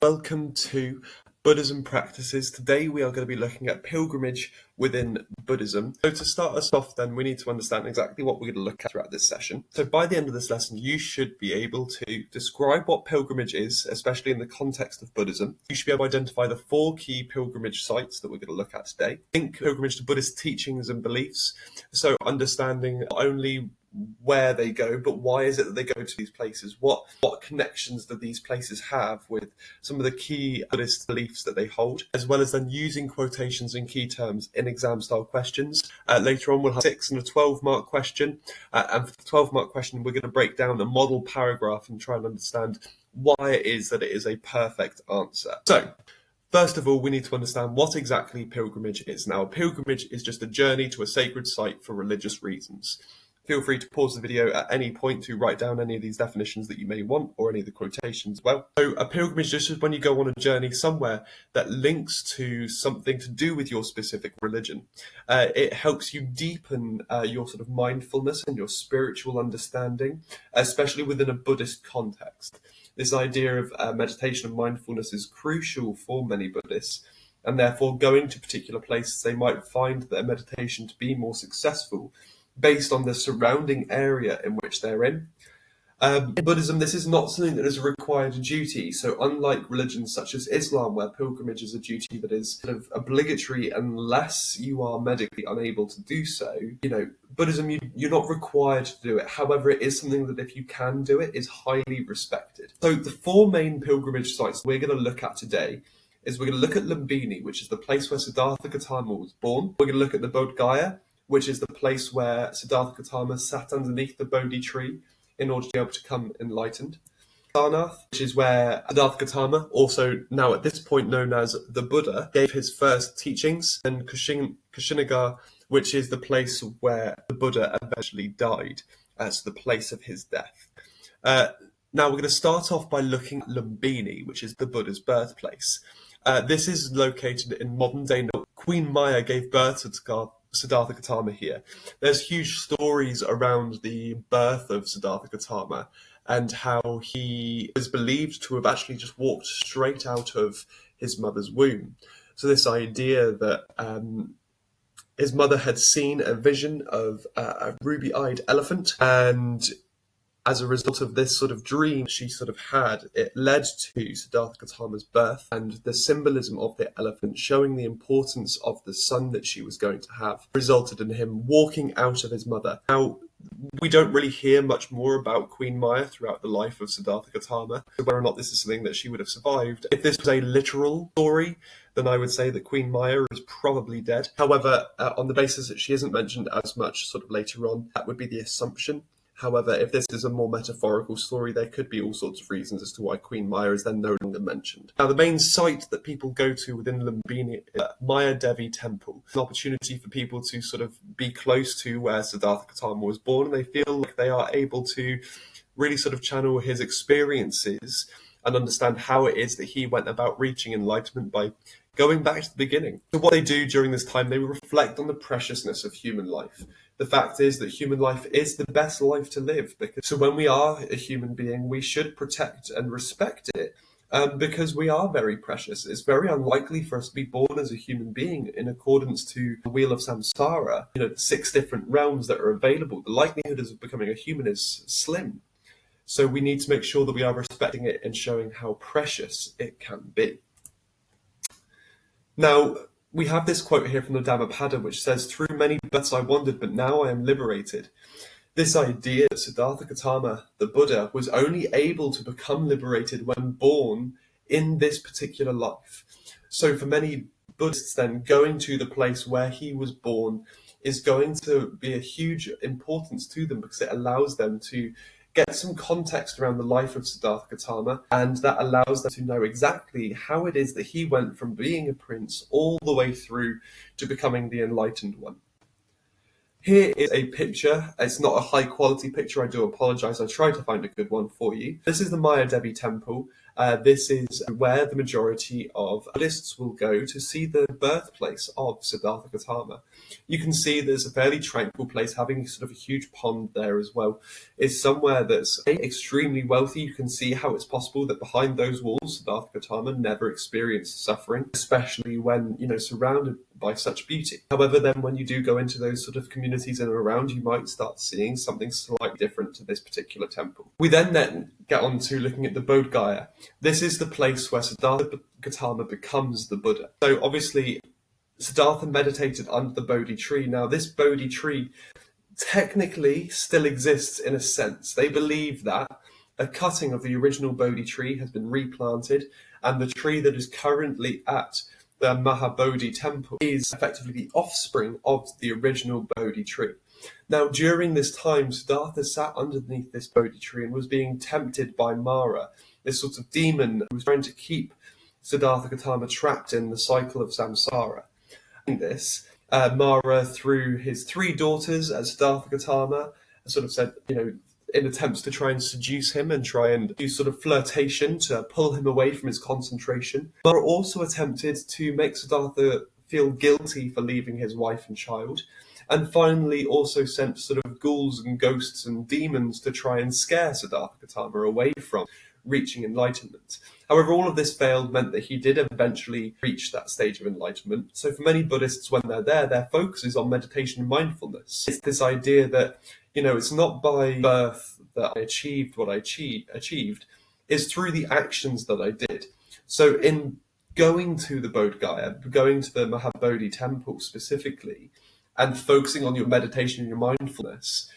Welcome to Buddhism Practices. Today we are going to be looking at pilgrimage within Buddhism. So to start us off then, we need to understand exactly what we're going to look at throughout this session. So by the end of this lesson, you should be able to describe what pilgrimage is, especially in the context of Buddhism. You should be able to identify the 4 key pilgrimage sites that we're going to look at today. Think pilgrimage to Buddhist teachings and beliefs. So understanding not only where they go, but why is it that they go to these places? What connections do these places have with some of the key Buddhist beliefs that they hold, as well as then using quotations and key terms in exam-style questions. Later on, we'll have 6 and a 12-mark question. And for the 12-mark question, we're going to break down a model paragraph and try and understand why it is that it is a perfect answer. So, first of all, we need to understand what exactly pilgrimage is. Now, a pilgrimage is just a journey to a sacred site for religious reasons. Feel free to pause the video at any point to write down any of these definitions that you may want, or any of the quotations as well. So a pilgrimage is just when you go on a journey somewhere that links to something to do with your specific religion. It helps you deepen your sort of mindfulness and your spiritual understanding, especially within a Buddhist context. This idea of meditation and mindfulness is crucial for many Buddhists, and therefore going to particular places, they might find their meditation to be more successful based on the surrounding area in which they're in. In Buddhism, this is not something that is a required duty. So unlike religions such as Islam, where pilgrimage is a duty that is sort of obligatory unless you are medically unable to do so, Buddhism, you're not required to do it. However, it is something that if you can do it, is highly respected. So the 4 main pilgrimage sites we're going to look at today is we're going to look at Lumbini, which is the place where Siddhartha Gautama was born. We're going to look at the Bodh Gaya, which is the place where Siddhartha Gautama sat underneath the Bodhi tree in order to be able to become enlightened. Sarnath, which is where Siddhartha Gautama, also now at this point known as the Buddha, gave his first teachings, and Kushinagar, which is the place where the Buddha eventually died, as the place of his death. Now we're going to start off by looking at Lumbini, which is the Buddha's birthplace. This is located in modern-day Nepal. Queen Maya gave birth to Siddhartha Gautama here. There's huge stories around the birth of Siddhartha Gautama and how he is believed to have actually just walked straight out of his mother's womb. So this idea that his mother had seen a vision of a ruby-eyed elephant, and as a result of this sort of dream she sort of had, it led to Siddhartha Gautama's birth and the symbolism of the elephant showing the importance of the son that she was going to have resulted in him walking out of his mother. Now, we don't really hear much more about Queen Maya throughout the life of Siddhartha Gautama, so whether or not this is something that she would have survived. If this was a literal story, then I would say that Queen Maya is probably dead. However, on the basis that she isn't mentioned as much sort of later on, that would be the assumption. However, if this is a more metaphorical story, there could be all sorts of reasons as to why Queen Maya is then no longer mentioned. Now, the main site that people go to within Lumbini is Maya Devi Temple. It's an opportunity for people to sort of be close to where Siddhartha Gautama was born, and they feel like they are able to really sort of channel his experiences and understand how it is that he went about reaching enlightenment by going back to the beginning. So what they do during this time, they reflect on the preciousness of human life. The fact is that human life is the best life to live. So when we are a human being, we should protect and respect it because we are very precious. It's very unlikely for us to be born as a human being in accordance to the wheel of samsara, the 6 different realms that are available. The likelihood of becoming a human is slim. So we need to make sure that we are respecting it and showing how precious it can be. Now, we have this quote here from the Dhammapada, which says, "Through many births I wandered, but now I am liberated." This idea that Siddhartha Gautama, the Buddha, was only able to become liberated when born in this particular life. So for many Buddhists then, going to the place where he was born is going to be a huge importance to them because it allows them to get some context around the life of Siddhartha Gautama, and that allows them to know exactly how it is that he went from being a prince all the way through to becoming the enlightened one. Here is a picture. It's not a high quality picture, I do apologise. I tried to find a good one for you. This is the Maya Devi Temple. This is where the majority of Buddhists will go to see the birthplace of Siddhartha Gautama. You can see there's a fairly tranquil place, having sort of a huge pond there as well. It's somewhere that's extremely wealthy. You can see how it's possible that behind those walls, Siddhartha Gautama never experienced suffering, especially when, surrounded by such beauty. However, then when you do go into those sort of communities in and around, you might start seeing something slightly different to this particular temple. We then get on to looking at the Bodh Gaya. This is the place where Siddhartha Gautama becomes the Buddha. So obviously, Siddhartha meditated under the Bodhi tree. Now, this Bodhi tree technically still exists in a sense. They believe that a cutting of the original Bodhi tree has been replanted, and the tree that is currently at the Mahabodhi temple is effectively the offspring of the original Bodhi tree. Now, during this time, Siddhartha sat underneath this Bodhi tree and was being tempted by Mara, this sort of demon who was trying to keep Siddhartha Gautama trapped in the cycle of samsara. In this, Mara, through his 3 daughters at Siddhartha Gautama, sort of said, in attempts to try and seduce him and try and do sort of flirtation to pull him away from his concentration. Mara also attempted to make Siddhartha feel guilty for leaving his wife and child, and finally also sent sort of ghouls and ghosts and demons to try and scare Siddhartha Gautama away from reaching enlightenment. However, all of this failed meant that he did eventually reach that stage of enlightenment. So for many Buddhists, when they're there, their focus is on meditation and mindfulness. It's this idea that, it's not by birth that I achieved what I achieved, it's through the actions that I did. So in going to the Bodh Gaya, going to the Mahabodhi temple specifically, and focusing on your meditation and your mindfulness,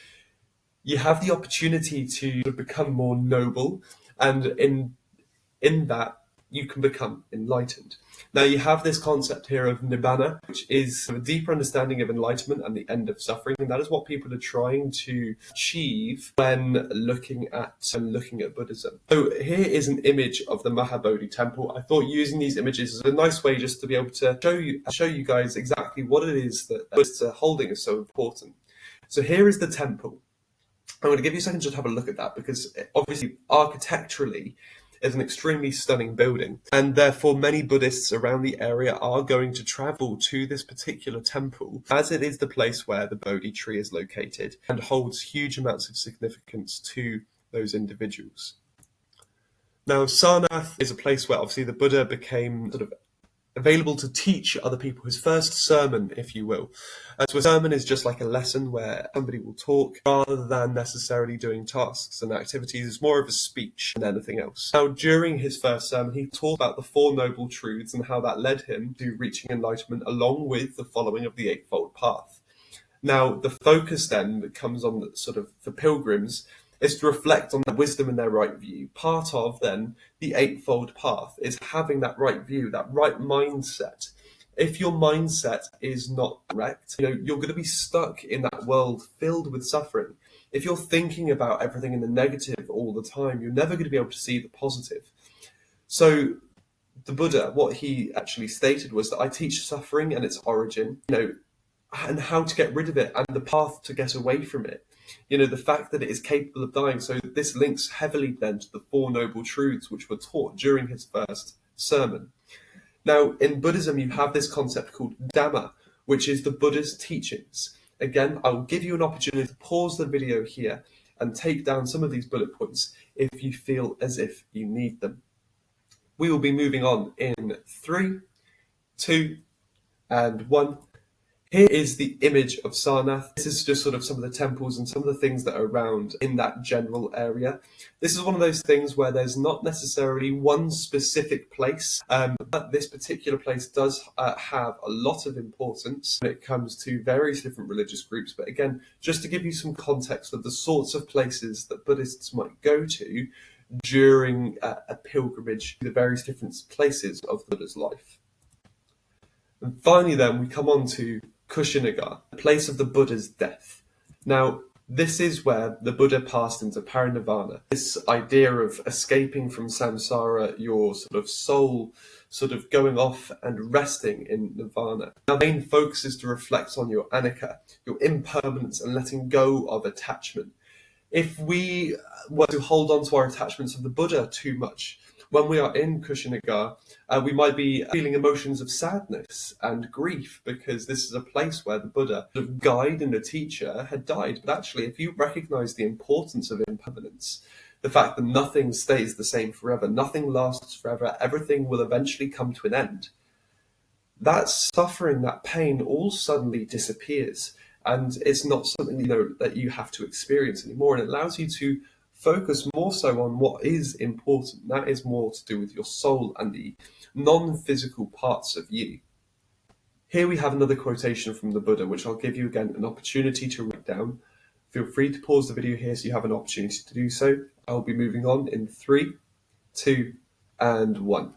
you have the opportunity to become more noble, and in that you can become enlightened. Now, you have this concept here of nibbana, which is a deeper understanding of enlightenment and the end of suffering, and that is what people are trying to achieve when looking at Buddhism. So here is an image of the Mahabodhi temple. I thought using these images is a nice way just to be able to show you guys exactly what it is that Buddhists are holding is so important. So here is the temple. I'm going to give you a second just to have a look at that, because obviously architecturally is an extremely stunning building, and therefore many Buddhists around the area are going to travel to this particular temple, as it is the place where the Bodhi tree is located and holds huge amounts of significance to those individuals. Now, Sarnath is a place where obviously the Buddha became sort of available to teach other people, his first sermon, if you will. So a sermon is just like a lesson where somebody will talk rather than necessarily doing tasks and activities. It's more of a speech than anything else. Now, during his first sermon, he talked about the 4 noble truths and how that led him to reaching enlightenment, along with the following of the Eightfold Path. Now, the focus then that comes on the sort of for pilgrims is to reflect on their wisdom and their right view. Part of then the Eightfold Path is having that right view, that right mindset. If your mindset is not correct, you're going to be stuck in that world filled with suffering. If you're thinking about everything in the negative all the time, you're never going to be able to see the positive. So the Buddha, what he actually stated was that I teach suffering and its origin, and how to get rid of it and the path to get away from it. The fact that it is capable of dying. So this links heavily then to the 4 noble truths which were taught during his first sermon. Now, in Buddhism, you have this concept called Dhamma, which is the Buddha's teachings. Again, I'll give you an opportunity to pause the video here and take down some of these bullet points if you feel as if you need them. We will be moving on in 3, 2, and 1. Here is the image of Sarnath. This is just sort of some of the temples and some of the things that are around in that general area. This is one of those things where there's not necessarily one specific place, but this particular place does have a lot of importance when it comes to various different religious groups. But again, just to give you some context of the sorts of places that Buddhists might go to during a pilgrimage to the various different places of the Buddha's life. And finally then, we come on to Kushinagar, the place of the Buddha's death. Now, this is where the Buddha passed into parinirvana. This idea of escaping from samsara, your sort of soul sort of going off and resting in nirvana. Our main focus is to reflect on your anicca, your impermanence, and letting go of attachment. If we were to hold on to our attachments of the Buddha too much, when we are in Kushinagar, we might be feeling emotions of sadness and grief because this is a place where the Buddha, the guide and the teacher, had died. But actually, if you recognize the importance of impermanence, the fact that nothing stays the same forever, nothing lasts forever, everything will eventually come to an end, that suffering, that pain all suddenly disappears. And it's not something that you have to experience anymore. And it allows you to focus more so on what is important. That is more to do with your soul and the non-physical parts of you. Here we have another quotation from the Buddha, which I'll give you again an opportunity to write down. Feel free to pause the video here so you have an opportunity to do so. I'll be moving on in 3, 2, and 1.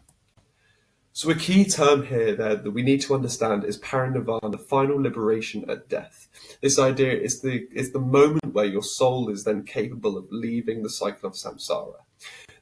So a key term here that we need to understand is parinirvana, the final liberation at death. This idea is the moment where your soul is then capable of leaving the cycle of samsara.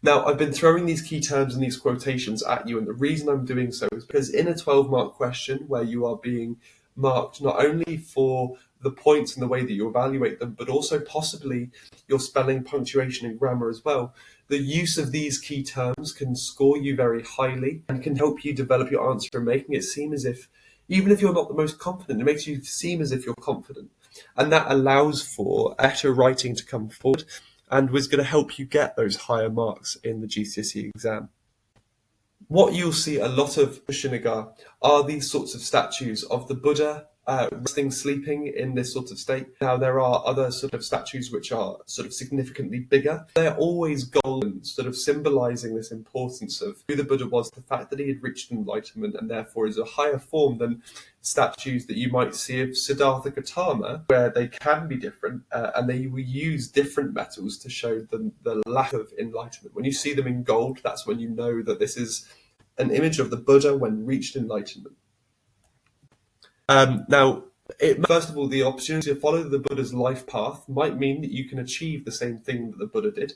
Now, I've been throwing these key terms and these quotations at you, and the reason I'm doing so is because in a 12-mark question where you are being marked not only for the points and the way that you evaluate them, but also possibly your spelling, punctuation, and grammar as well, the use of these key terms can score you very highly and can help you develop your answer and making it seem as if, even if you're not the most confident, it makes you seem as if you're confident. And that allows for better writing to come forward and was going to help you get those higher marks in the GCSE exam. What you'll see a lot of Kushinagar are these sorts of statues of the Buddha resting, sleeping in this sort of state. Now, there are other sort of statues which are sort of significantly bigger. They're always golden, sort of symbolizing this importance of who the Buddha was, the fact that he had reached enlightenment and therefore is a higher form than statues that you might see of Siddhartha Gautama, where they can be different and they will use different metals to show the lack of enlightenment. When you see them in gold, that's when you know that this is an image of the Buddha when reached enlightenment. First of all, the opportunity to follow the Buddha's life path might mean that you can achieve the same thing that the Buddha did.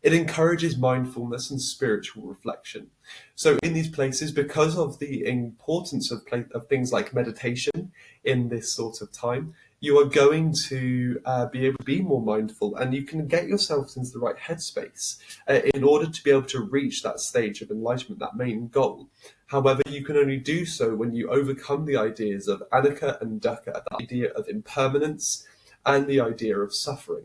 It encourages mindfulness and spiritual reflection. So in these places, because of the importance of things like meditation in this sort of time, you are going to be able to be more mindful, and you can get yourself into the right headspace in order to be able to reach that stage of enlightenment, that main goal. However, you can only do so when you overcome the ideas of anicca and dukkha, the idea of impermanence and the idea of suffering,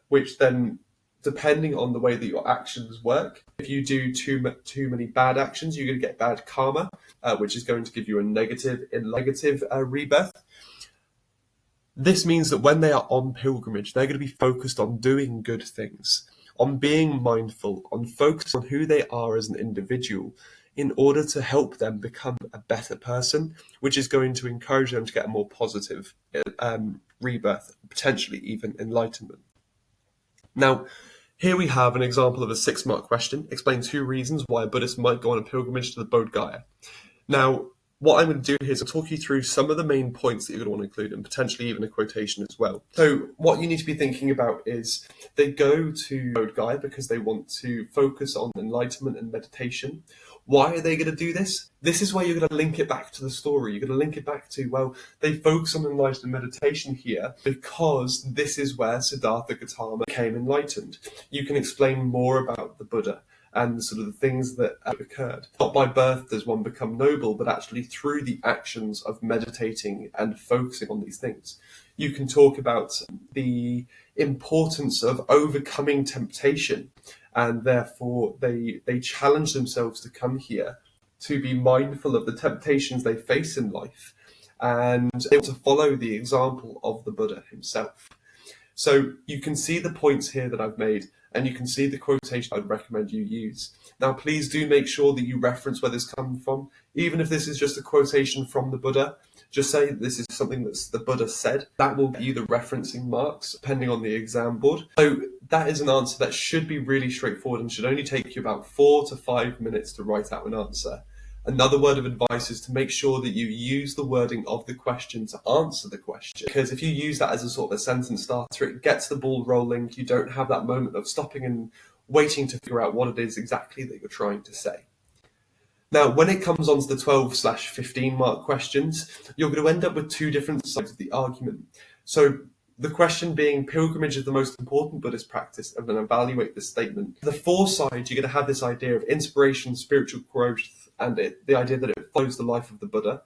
which then, depending on the way that your actions work, if you do too many bad actions, you're going to get bad karma, which is going to give you a negative rebirth. This means that when they are on pilgrimage, they're going to be focused on doing good things, on being mindful, on focusing on who they are as an individual, in order to help them become a better person, which is going to encourage them to get a more positive rebirth, potentially even enlightenment. Now, here we have an example of a 6-mark question. Explain 2 reasons why a Buddhist might go on a pilgrimage to the Bodh Gaya. Now, what I'm going to do here is I'll talk you through some of the main points that you're going to want to include, and potentially even a quotation as well. So what you need to be thinking about is they go to Bodh Gaya because they want to focus on enlightenment and meditation. Why are they going to do this? This is where you're going to link it back to the story. You're going to link it back to, well, they focus on enlightenment meditation here because this is where Siddhartha Gautama became enlightened. You can explain more about the Buddha and sort of the things that occurred. Not by birth does one become noble, but actually through the actions of meditating and focusing on these things. You can talk about the importance of overcoming temptation, and therefore they challenge themselves to come here to be mindful of the temptations they face in life and able to follow the example of the Buddha himself. So you can see the points here that I've made, and you can see the quotation I'd recommend you use. Now, please do make sure that you reference where this comes from. Even if this is just a quotation from the Buddha, just say this is something that the Buddha said. That will give you the referencing marks, depending on the exam board. So that is an answer that should be really straightforward and should only take you about 4 to 5 minutes to write out an answer. Another word of advice is to make sure that you use the wording of the question to answer the question. Because if you use that as a sort of a sentence starter, it gets the ball rolling. You don't have that moment of stopping and waiting to figure out what it is exactly that you're trying to say. Now, when it comes on to the 12/15 mark questions, you're going to end up with 2 different sides of the argument. So The question being, pilgrimage is the most important Buddhist practice, and then evaluate this statement. The foresight, you're going to have this idea of inspiration, spiritual growth, and the idea that it follows the life of the Buddha.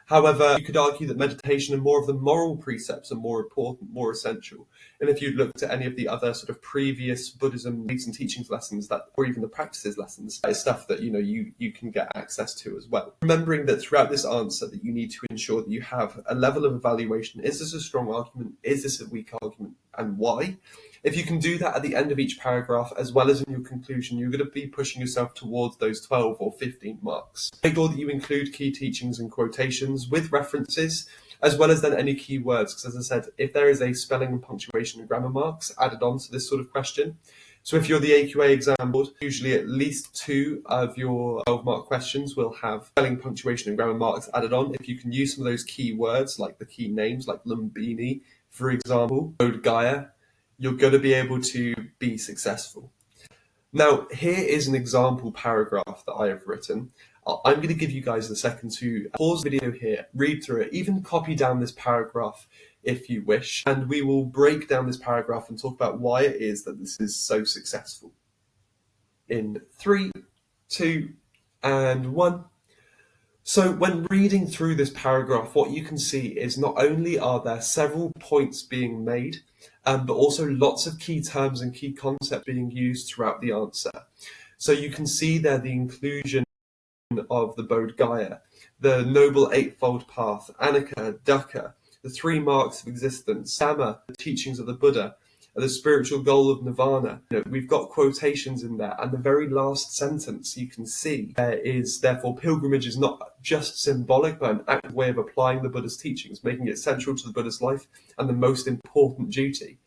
However, you could argue that meditation and more of the moral precepts are more important, more essential. And if you looked at any of the other sort of previous Buddhism beliefs and teachings lessons, that, or even the practices lessons, that is stuff that you can get access to as well. Remembering that throughout this answer that you need to ensure that you have a level of evaluation. Is this a strong argument? Is this a weak argument? And why? If you can do that at the end of each paragraph, as well as in your conclusion, you're going to be pushing yourself towards those 12 or 15 marks. Make sure that you include key teachings and quotations with references, as well as then any key words. Because as I said, if there is a spelling and punctuation and grammar marks added on to this sort of question, so if you're the AQA exam board, usually at least 2 of your 12-mark questions will have spelling, punctuation and grammar marks added on. If you can use some of those key words, like the key names, like Lumbini, for example, Bodh Gaya, you're going to be able to be successful. Now, here is an example paragraph that I have written. I'm going to give you guys a second to pause the video here, read through it, even copy down this paragraph if you wish, and we will break down this paragraph and talk about why it is that this is so successful. In 3, 2, and 1. So when reading through this paragraph, what you can see is not only are there several points being made, but also lots of key terms and key concepts being used throughout the answer. So you can see there the inclusion of the Bodh Gaya, the Noble Eightfold Path, Anicca, Dukkha, the 3 marks of existence, Samma, the teachings of the Buddha, the spiritual goal of nirvana. We've got quotations in there, and the very last sentence you can see there is, therefore, pilgrimage is not just symbolic, but an active way of applying the Buddha's teachings, making it central to the Buddha's life and the most important duty.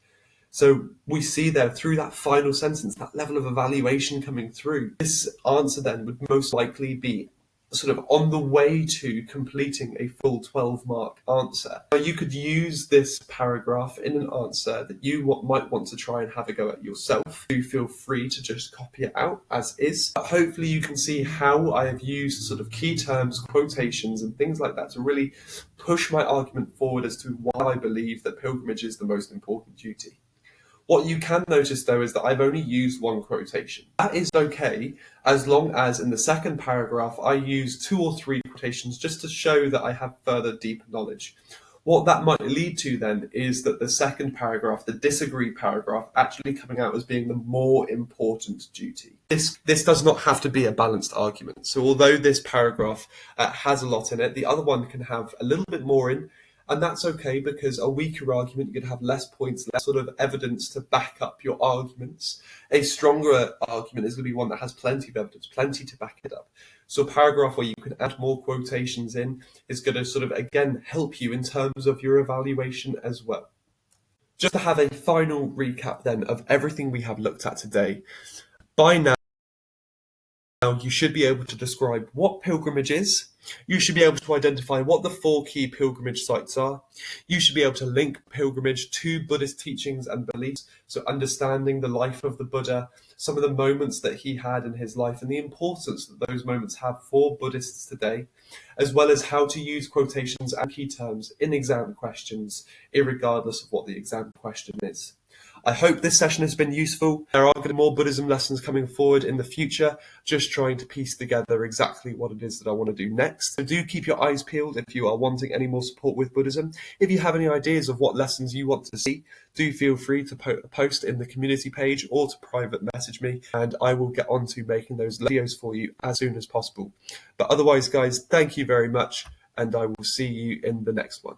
So we see there through that final sentence, that level of evaluation coming through. This answer then would most likely be sort of on the way to completing a full 12-mark answer. Now, you could use this paragraph in an answer that you might want to try and have a go at yourself. Do feel free to just copy it out as is. But hopefully you can see how I have used sort of key terms, quotations, and things like that to really push my argument forward as to why I believe that pilgrimage is the most important duty. What you can notice, though, is that I've only used 1 quotation. That is okay, as long as in the second paragraph I use 2 or 3 quotations just to show that I have further deeper knowledge. What that might lead to then is that the second paragraph, the disagree paragraph, actually coming out as being the more important duty. This does not have to be a balanced argument. So although this paragraph has a lot in it, the other one can have a little bit more in. And that's okay, because a weaker argument, you're going to have less points, less sort of evidence to back up your arguments. A stronger argument is going to be one that has plenty of evidence, plenty to back it up. So a paragraph where you can add more quotations in is going to sort of, again, help you in terms of your evaluation as well. Just to have a final recap then of everything we have looked at today. By now, you should be able to describe what pilgrimage is. You should be able to identify what the 4 key pilgrimage sites are. You should be able to link pilgrimage to Buddhist teachings and beliefs, so understanding the life of the Buddha, some of the moments that he had in his life, and the importance that those moments have for Buddhists today, as well as how to use quotations and key terms in exam questions, irregardless of what the exam question is. I hope this session has been useful. There are going to be more Buddhism lessons coming forward in the future, just trying to piece together exactly what it is that I want to do next. So do keep your eyes peeled if you are wanting any more support with Buddhism. If you have any ideas of what lessons you want to see, do feel free to post in the community page or to private message me, and I will get on to making those videos for you as soon as possible. But otherwise, guys, thank you very much, and I will see you in the next one.